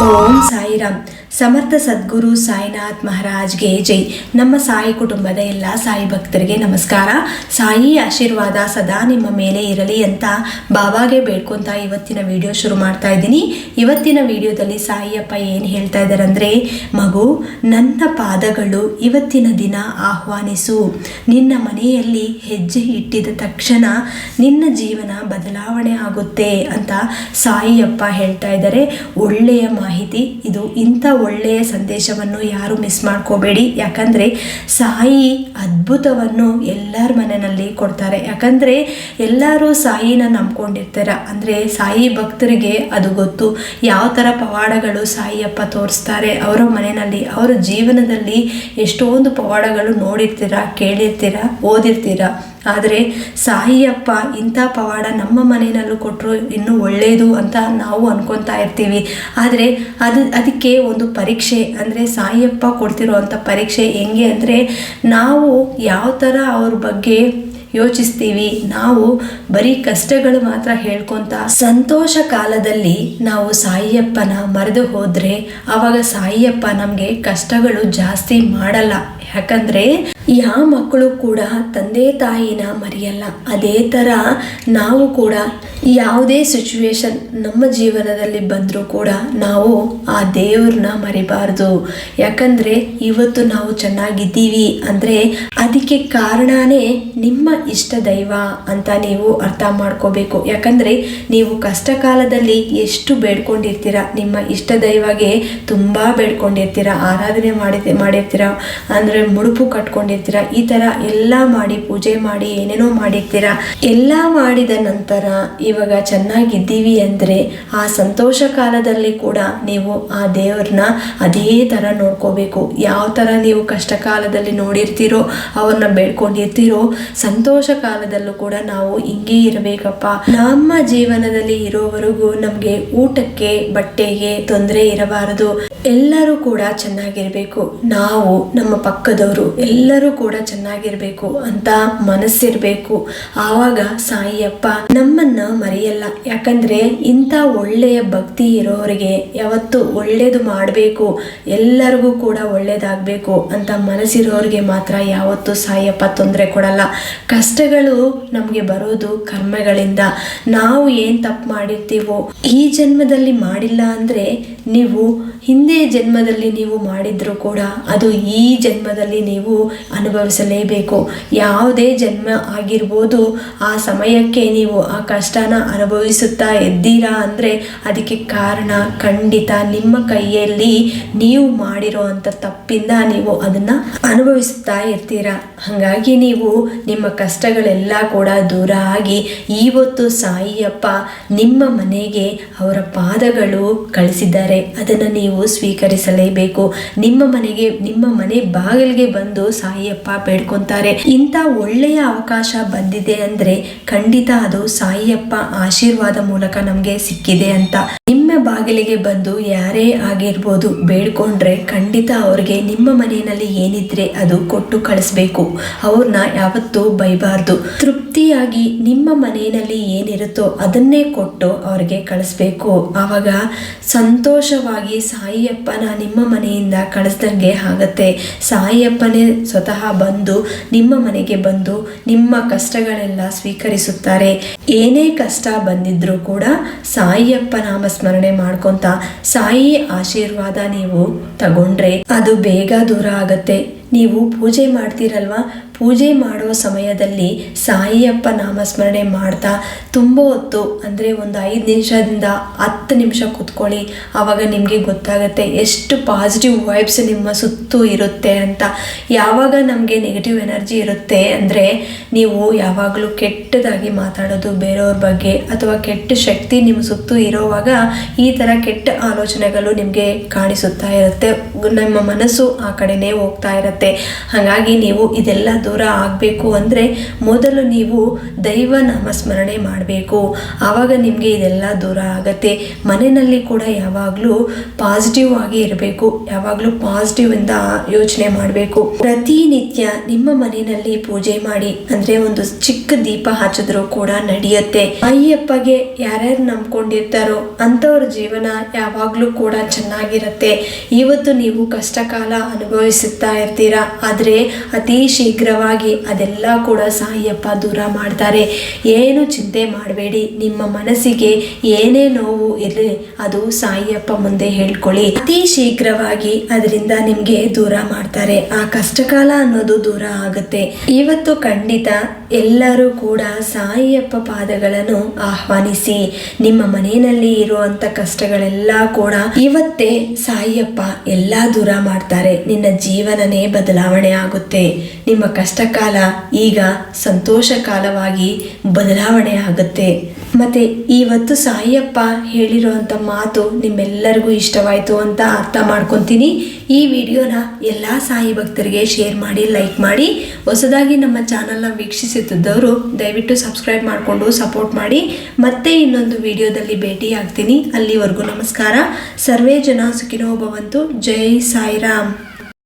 ಓಂ ಸಾಯಿರಾಮ್. ಸಮರ್ಥ ಸದ್ಗುರು ಸಾಯಿನಾಥ್ ಮಹಾರಾಜ್ಗೆ ಜೈ. ನಮ್ಮ ಸಾಯಿ ಕುಟುಂಬದ ಎಲ್ಲ ಸಾಯಿ ಭಕ್ತರಿಗೆ ನಮಸ್ಕಾರ. ಸಾಯಿ ಆಶೀರ್ವಾದ ಸದಾ ನಿಮ್ಮ ಮೇಲೆ ಇರಲಿ ಅಂತ ಬಾಬಾಗೆ ಬೇಡ್ಕೊಂತ ಇವತ್ತಿನ ವಿಡಿಯೋ ಶುರು ಮಾಡ್ತಾ ಇದ್ದೀನಿ. ಇವತ್ತಿನ ವಿಡಿಯೋದಲ್ಲಿ ಸಾಯಿಯಪ್ಪ ಏನು ಹೇಳ್ತಾ ಇದ್ದಾರೆ ಅಂದರೆ, ಮಗು, ನನ್ನ ಪಾದಗಳು ಇವತ್ತಿನ ದಿನ ಆಹ್ವಾನಿಸು. ನಿನ್ನ ಮನೆಯಲ್ಲಿ ಹೆಜ್ಜೆ ಇಟ್ಟಿದ ತಕ್ಷಣ ನಿನ್ನ ಜೀವನ ಬದಲಾವಣೆ ಆಗುತ್ತೆ ಅಂತ ಸಾಯಿಯಪ್ಪ ಹೇಳ್ತಾ ಇದ್ದಾರೆ. ಒಳ್ಳೆಯ ಮಾಹಿತಿ ಇದು. ಇಂಥ ಒಳ್ಳೆಯ ಸಂದೇಶವನ್ನು ಯಾರು ಮಿಸ್ ಮಾಡ್ಕೋಬೇಡಿ. ಯಾಕಂದರೆ ಸಾಯಿ ಅದ್ಭುತವನ್ನು ಎಲ್ಲರ ಮನೆಯಲ್ಲಿ ಕೊಡ್ತಾರೆ. ಯಾಕಂದರೆ ಎಲ್ಲರೂ ಸಾಯಿನ ನಂಬ್ಕೊಂಡಿರ್ತಾರೆ. ಅಂದರೆ ಸಾಯಿ ಭಕ್ತರಿಗೆ ಅದು ಗೊತ್ತು ಯಾವ ಥರ ಪವಾಡಗಳು ಸಾಯಿಯಪ್ಪ ತೋರಿಸ್ತಾರೆ ಅವರ ಮನೆಯಲ್ಲಿ. ಅವರ ಜೀವನದಲ್ಲಿ ಎಷ್ಟೊಂದು ಪವಾಡಗಳು ನೋಡಿರ್ತೀರ, ಕೇಳಿರ್ತೀರ, ಓದಿರ್ತೀರ. ಆದರೆ ಸಾಯಿಯಪ್ಪ ಇಂಥ ಪವಾಡ ನಮ್ಮ ಮನೆಯಲ್ಲೂ ಕೊಟ್ಟರು ಇನ್ನೂ ಒಳ್ಳೆಯದು ಅಂತ ನಾವು ಅನ್ಕೊತಾ ಇರ್ತೀವಿ. ಆದರೆ ಅದಕ್ಕೆ ಒಂದು ಪರೀಕ್ಷೆ, ಅಂದರೆ ಸಾಯಿಯಪ್ಪ ಕೊಡ್ತಿರೋವಂಥ ಪರೀಕ್ಷೆ ಹೆಂಗೆ ಅಂದರೆ, ನಾವು ಯಾವ ಥರ ಅವ್ರ ಬಗ್ಗೆ ಯೋಚಿಸ್ತೀವಿ. ನಾವು ಬರೀ ಕಷ್ಟಗಳು ಮಾತ್ರ ಹೇಳ್ಕೊತ ಸಂತೋಷ ಕಾಲದಲ್ಲಿ ನಾವು ಸಾಯಿಯಪ್ಪನ ಮರೆದು ಹೋದರೆ ಆವಾಗ ಸಾಯಿಯಪ್ಪ ನಮಗೆ ಕಷ್ಟಗಳು ಜಾಸ್ತಿ ಮಾಡಲ್ಲ. ಯಾಕಂದರೆ ಯಾವ ಮಕ್ಕಳು ಕೂಡ ತಂದೆ ತಾಯಿನ ಮರೆಯಲ್ಲ. ಅದೇ ಥರ ನಾವು ಕೂಡ ಯಾವುದೇ ಸಿಚುವೇಶನ್ ನಮ್ಮ ಜೀವನದಲ್ಲಿ ಬಂದರೂ ಕೂಡ ನಾವು ಆ ದೇವ್ರನ್ನ ಮರಿಬಾರ್ದು. ಯಾಕಂದರೆ ಇವತ್ತು ನಾವು ಚೆನ್ನಾಗಿದ್ದೀವಿ ಅಂದರೆ ಅದಕ್ಕೆ ಕಾರಣನೇ ನಿಮ್ಮ ಇಷ್ಟ ದೈವ ಅಂತ ನೀವು ಅರ್ಥ ಮಾಡ್ಕೋಬೇಕು. ಯಾಕಂದರೆ ನೀವು ಕಷ್ಟ ಕಾಲದಲ್ಲಿ ಎಷ್ಟು ಬೇಡ್ಕೊಂಡಿರ್ತೀರ, ನಿಮ್ಮ ಇಷ್ಟ ದೈವಗೆ ತುಂಬ ಬೇಡ್ಕೊಂಡಿರ್ತೀರ, ಆರಾಧನೆ ಮಾಡಿರ್ತೀರ, ಅಂದರೆ ಮುಡುಪು ಕಟ್ಕೊಂಡಿರ್ತೀರ, ಈ ಥರ ಎಲ್ಲ ಮಾಡಿ ಪೂಜೆ ಮಾಡಿ ಏನೇನೋ ಮಾಡಿರ್ತೀರ. ಎಲ್ಲ ಮಾಡಿದ ನಂತರ ಇವಾಗ ಚೆನ್ನಾಗಿದ್ದೀವಿ ಅಂದರೆ ಆ ಸಂತೋಷ ಕಾಲದಲ್ಲಿ ಕೂಡ ನೀವು ಆ ದೇವ್ರನ್ನ ಅದೇ ಥರ ನೋಡ್ಕೋಬೇಕು. ಯಾವ ಥರ ನೀವು ಕಷ್ಟ ಕಾಲದಲ್ಲಿ ನೋಡಿರ್ತೀರೋ, ಅವ್ರನ್ನ ಬೇಡ್ಕೊಂಡಿರ್ತೀರೋ, ಸಂತೋಷ ಕಾಲದಲ್ಲೂ ಕೂಡ ನಾವು ಹಿಂಗೆ ಇರಬೇಕಪ್ಪ. ನಮ್ಮ ಜೀವನದಲ್ಲಿ ಇರೋವರೆಗೂ ನಮಗೆ ಊಟಕ್ಕೆ ಬಟ್ಟೆಗೆ ತೊಂದರೆ ಇರಬಾರದು. ಎಲ್ಲರೂ ಕೂಡ ಚೆನ್ನಾಗಿರ್ಬೇಕು, ನಾವು ನಮ್ಮ ಪಕ್ಕದವರು ಎಲ್ಲರೂ ಕೂಡ ಚೆನ್ನಾಗಿರ್ಬೇಕು ಅಂತ ಮನಸ್ಸಿರ್ಬೇಕು. ಆವಾಗ ಸಾಯಿಯಪ್ಪ ನಮ್ಮನ್ನ ಮರೆಯಲ್ಲ. ಯಾಕಂದ್ರೆ ಇಂಥ ಒಳ್ಳೆಯ ಭಕ್ತಿ ಇರೋರಿಗೆ ಯಾವತ್ತು ಒಳ್ಳೇದು ಮಾಡಬೇಕು, ಎಲ್ಲರಿಗೂ ಕೂಡ ಒಳ್ಳೇದಾಗಬೇಕು ಅಂತ ಮನಸ್ಸಿರೋರಿಗೆ ಮಾತ್ರ ಯಾವತ್ತು ಸಾಯಿಯಪ್ಪ ತೊಂದರೆ ಕೊಡಲ್ಲ. ಕಷ್ಟಗಳು ನಮಗೆ ಬರೋದು ಕರ್ಮಗಳಿಂದ. ನಾವು ಏನು ತಪ್ಪು ಮಾಡಿರ್ತೀವೋ ಈ ಜನ್ಮದಲ್ಲಿ ಮಾಡಿಲ್ಲ ಅಂದರೆ ನೀವು ಹಿಂದೆ ಜನ್ಮದಲ್ಲಿ ನೀವು ಮಾಡಿದ್ರು ಕೂಡ ಅದು ಈ ಜನ್ಮದಲ್ಲಿ ನೀವು ಅನುಭವಿಸಲೇಬೇಕು. ಯಾವುದೇ ಜನ್ಮ ಆಗಿರ್ಬೋದು, ಆ ಸಮಯಕ್ಕೆ ನೀವು ಆ ಕಷ್ಟನ ಅನುಭವಿಸುತ್ತಾ ಎದ್ದೀರಾ ಅಂದರೆ ಅದಕ್ಕೆ ಕಾರಣ ಖಂಡಿತ ನಿಮ್ಮ ಕೈಯಲ್ಲಿ ನೀವು ಮಾಡಿರೋ ಅಂಥ ತಪ್ಪಿಂದ ನೀವು ಅದನ್ನು ಅನುಭವಿಸುತ್ತಾ ಇರ್ತೀರ. ಹಾಗಾಗಿ ನೀವು ನಿಮ್ಮ ಕಷ್ಟಗಳೆಲ್ಲ ಕೂಡ ದೂರ ಆಗಿ ಇವತ್ತು ಸಾಯಿಯಪ್ಪ ನಿಮ್ಮ ಮನೆಗೆ ಅವರ ಪಾದಗಳು ಕಳಿಸಿದ್ದಾರೆ. ಅದನ್ನು ನೀವು ಸ್ವೀಕರಿಸಲೇಬೇಕು. ನಿಮ್ಮ ಮನೆ ಬಾಗಿಲಿಗೆ ಬಂದು ಸಾಯಿಯಪ್ಪ ಬೇಡ್ಕೊಂತಾರೆ. ಇಂಥ ಒಳ್ಳೆಯ ಅವಕಾಶ ಬಂದಿದೆ ಅಂದರೆ ಖಂಡಿತ ಅದು ಸಾಯಿಯಪ್ಪ ಆಶೀರ್ವಾದ ಮೂಲಕ ನಮಗೆ ಸಿಕ್ಕಿದೆ ಅಂತ. ನಿಮ್ಮ ಬಾಗಿಲಿಗೆ ಬಂದು ಯಾರೇ ಆಗಿರ್ಬೋದು ಬೇಡ್ಕೊಂಡ್ರೆ ಖಂಡಿತ ಅವ್ರಿಗೆ ನಿಮ್ಮ ಮನೆಯಲ್ಲಿ ಏನಿದ್ರೆ ಅದು ಕೊಟ್ಟು ಕಳಿಸ್ಬೇಕು. ಅವ್ರನ್ನ ಯಾವತ್ತೂ ಬೈಬಾರ್ದು. ತೃಪ್ತಿಯಾಗಿ ನಿಮ್ಮ ಮನೆಯಲ್ಲಿ ಏನಿರುತ್ತೋ ಅದನ್ನೇ ಕೊಟ್ಟು ಅವ್ರಿಗೆ ಕಳಿಸ್ಬೇಕು. ಆವಾಗ ಸಂತೋಷವಾಗಿ ಸಾಯಿಯಪ್ಪನ ನಿಮ್ಮ ಮನೆಯಿಂದ ಕಳಿಸ್ದಂಗೆ ಆಗತ್ತೆ. ಸಾಯಿಯಪ್ಪನೇ ಸ್ವತಃ ಬಂದು ನಿಮ್ಮ ಮನೆಗೆ ಬಂದು ನಿಮ್ಮ ಕಷ್ಟಗಳೆಲ್ಲ ಸ್ವೀಕರಿಸುತ್ತಾರೆ. ಏನೇ ಕಷ್ಟ ಬಂದಿದ್ರೂ ಕೂಡ ಸಾಯಿಯಪ್ಪ ನಾಮಸ್ಮರಣೆ ಮಾಡ್ಕೊಂತ ಸಾಯಿ ಆಶೀರ್ವಾದ ನೀವು ತಗೊಂಡ್ರೆ ಅದು ಬೇಗ ದೂರ ಆಗತ್ತೆ. ನೀವು ಪೂಜೆ ಮಾಡ್ತೀರಲ್ವಾ, ಪೂಜೆ ಮಾಡೋ ಸಮಯದಲ್ಲಿ ಸಾಯಿಯಪ್ಪ ನಾಮಸ್ಮರಣೆ ಮಾಡ್ತಾ ತುಂಬ ಹೊತ್ತು, ಅಂದರೆ ಒಂದು 5 ನಿಮಿಷದಿಂದ 10 ನಿಮಿಷ ಕೂತ್ಕೊಳ್ಳಿ. ಆವಾಗ ನಿಮಗೆ ಗೊತ್ತಾಗುತ್ತೆ ಎಷ್ಟು ಪಾಸಿಟಿವ್ ವೈಬ್ಸ್ ನಿಮ್ಮ ಸುತ್ತೂ ಇರುತ್ತೆ ಅಂತ. ಯಾವಾಗ ನಮಗೆ ನೆಗೆಟಿವ್ ಎನರ್ಜಿ ಇರುತ್ತೆ ಅಂದರೆ ನೀವು ಯಾವಾಗಲೂ ಕೆಟ್ಟದಾಗಿ ಮಾತಾಡೋದು ಬೇರೆಯವ್ರ ಬಗ್ಗೆ, ಅಥವಾ ಕೆಟ್ಟ ಶಕ್ತಿ ನಿಮ್ಮ ಸುತ್ತೂ ಇರೋವಾಗ ಈ ಥರ ಕೆಟ್ಟ ಆಲೋಚನೆಗಳು ನಿಮಗೆ ಕಾಣಿಸುತ್ತಾ ಇರುತ್ತೆ. ನಮ್ಮ ಮನಸ್ಸು ಆ ಕಡೆನೇ ಹೋಗ್ತಾ ಇರುತ್ತೆ. ಆಗತ್ತೆ. ಹಾಗಾಗಿ ನೀವು ಇದೆಲ್ಲ ದೂರ ಆಗಬೇಕು ಅಂದರೆ ಮೊದಲು ನೀವು ದೈವ ನಾಮಸ್ಮರಣೆ ಮಾಡಬೇಕು. ಆವಾಗ ನಿಮಗೆ ಇದೆಲ್ಲ ದೂರ ಆಗತ್ತೆ. ಮನೆಯಲ್ಲಿ ಕೂಡ ಯಾವಾಗಲೂ ಪಾಸಿಟಿವ್ ಆಗಿ ಇರಬೇಕು, ಯಾವಾಗಲೂ ಪಾಸಿಟಿವ್ ಇಂದ ಯೋಚನೆ ಮಾಡಬೇಕು. ಪ್ರತಿನಿತ್ಯ ನಿಮ್ಮ ಮನೆಯಲ್ಲಿ ಪೂಜೆ ಮಾಡಿ, ಅಂದರೆ ಒಂದು ಚಿಕ್ಕ ದೀಪ ಹಚ್ಚಿದ್ರೂ ಕೂಡ ನಡೆಯುತ್ತೆ. ಅಯ್ಯಪ್ಪಗೆ ಯಾರ್ಯಾರು ನಂಬ್ಕೊಂಡಿರ್ತಾರೋ ಅಂಥವ್ರ ಜೀವನ ಯಾವಾಗಲೂ ಕೂಡ ಚೆನ್ನಾಗಿರುತ್ತೆ. ಇವತ್ತು ನೀವು ಕಷ್ಟ ಕಾಲ ಅನುಭವಿಸುತ್ತಾ ಇರ್ತೀರಾ, ಆದರೆ ಅತಿ ಶೀಘ್ರವಾಗಿ ಅದೆಲ್ಲ ಕೂಡ ಸಾಯಿಯಪ್ಪ ದೂರ ಮಾಡ್ತಾರೆ. ಏನು ಚಿಂತೆ ಮಾಡಬೇಡಿ. ನಿಮ್ಮ ಮನಸ್ಸಿಗೆ ಏನೇ ನೋವು ಇರಲಿ ಅದು ಸಾಯಿಯಪ್ಪ ಮುಂದೆ ಹೇಳ್ಕೊಳ್ಳಿ. ಅತಿ ಶೀಘ್ರವಾಗಿ ಅದರಿಂದ ನಿಮಗೆ ದೂರ ಮಾಡ್ತಾರೆ. ಆ ಕಷ್ಟಕಾಲ ಅನ್ನೋದು ದೂರ ಆಗುತ್ತೆ. ಇವತ್ತು ಖಂಡಿತ ಎಲ್ಲರೂ ಕೂಡ ಸಾಯಿಯಪ್ಪ ಪಾದಗಳನ್ನು ಆಹ್ವಾನಿಸಿ. ನಿಮ್ಮ ಮನೆಯಲ್ಲಿ ಇರುವಂತ ಕಷ್ಟಗಳೆಲ್ಲ ಕೂಡ ಇವತ್ತೇ ಸಾಯಿಯಪ್ಪ ಎಲ್ಲ ದೂರ ಮಾಡ್ತಾರೆ. ನಿನ್ನ ಜೀವನನೇ ಬದಲಾವಣೆ ಆಗುತ್ತೆ. ನಿಮ್ಮ ಕಷ್ಟಕಾಲ ಈಗ ಸಂತೋಷ ಕಾಲವಾಗಿ ಬದಲಾವಣೆ ಆಗುತ್ತೆ. ಮತ್ತೆ ಇವತ್ತು ಸಾಯಿಯಪ್ಪ ಹೇಳಿರುವಂಥ ಮಾತು ನಿಮ್ಮೆಲ್ಲರಿಗೂ ಇಷ್ಟವಾಯಿತು ಅಂತ ಅರ್ಥ ಮಾಡ್ಕೊತೀನಿ. ಈ ವಿಡಿಯೋನ ಎಲ್ಲ ಸಾಯಿ ಭಕ್ತರಿಗೆ ಶೇರ್ ಮಾಡಿ, ಲೈಕ್ ಮಾಡಿ. ಹೊಸದಾಗಿ ನಮ್ಮ ಚಾನಲ್ನ ವೀಕ್ಷಿಸುತ್ತಿದ್ದವರು ದಯವಿಟ್ಟು ಸಬ್ಸ್ಕ್ರೈಬ್ ಮಾಡಿಕೊಂಡು ಸಪೋರ್ಟ್ ಮಾಡಿ. ಮತ್ತೆ ಇನ್ನೊಂದು ವಿಡಿಯೋದಲ್ಲಿ ಭೇಟಿ ಆಗ್ತೀನಿ. ಅಲ್ಲಿವರೆಗೂ ನಮಸ್ಕಾರ. ಸರ್ವೇ ಜನ ಸುಖಿನೋ ಭವಂತು. ಜೈ ಸಾಯಿರಾಮ್.